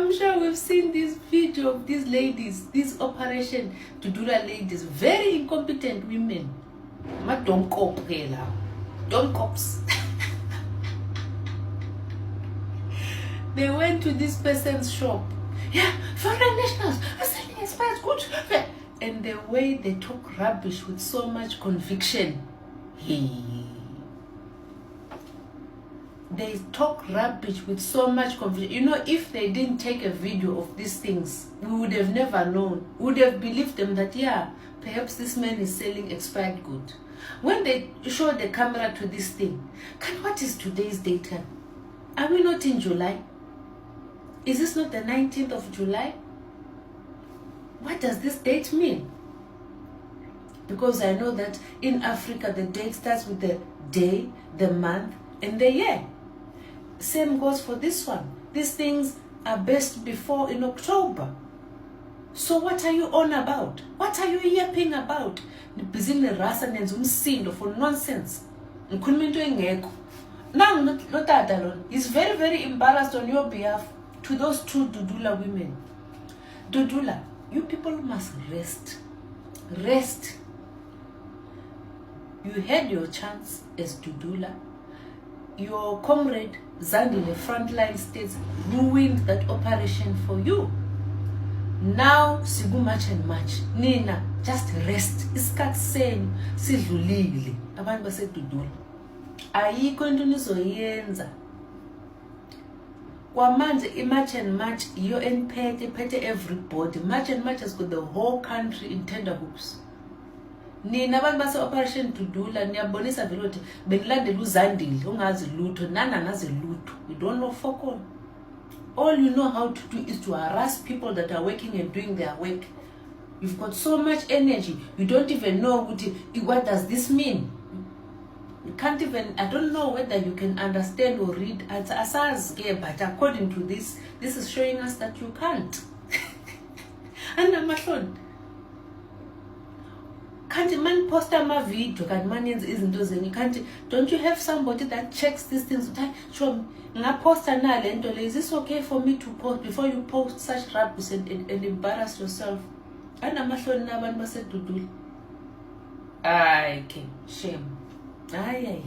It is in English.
I'm sure we've seen this video of these ladies, these Operation Dudula ladies, very incompetent women. Don't cops. They went to this person's shop. Yeah, foreign nationals are selling expired goods. And the way they talk rubbish with so much conviction. They talk rubbish with so much conviction. You know, if they didn't take a video of these things, we would have never known. We would have believed them that, yeah, perhaps this man is selling expired goods. When they show the camera to this thing, what is today's date? Are we not in July? Is this not the 19th of July? What does this date mean? Because I know that in Africa, the date starts with the day, the month, and the year. Same goes for this one. These things are best before in October. So what are you on about? What are you yapping about? Busy rasa nenza umsindo for nonsense. Now, not that alone. He's very, very embarrassed on your behalf to those two Dudula women. Dudula, you people must rest. Rest. You had your chance as Dudula. Your comrade Zandile Frontline States ruined that operation for you. Now, sigu much and much. Nina, just rest. Isikhathi senu sidlulile. Abantu baseDudula. Ayikho into nizoyenza. Kwamanje i-March and March iyo eniphethe everybody. March and March has got the whole country in tenterhooks. Nina abantu base-Operation Dudula niyabonisa vele ukuthi benilandela uZandile ungazi lutho nananazi lutho. You don't know fuck all. All you know how to do is to harass people that are working and doing their work. You've got so much energy. You don't even know what does this mean. You can't even, I don't know whether you can understand or read Asaz, but according to this is showing us that you can't. And I'm not can't man post my video, can't man isn't don't you have somebody that checks these things? Show post is this okay for me to post before you post such rubbish and embarrass yourself? And I'm not sure to do. I can shame. Ay.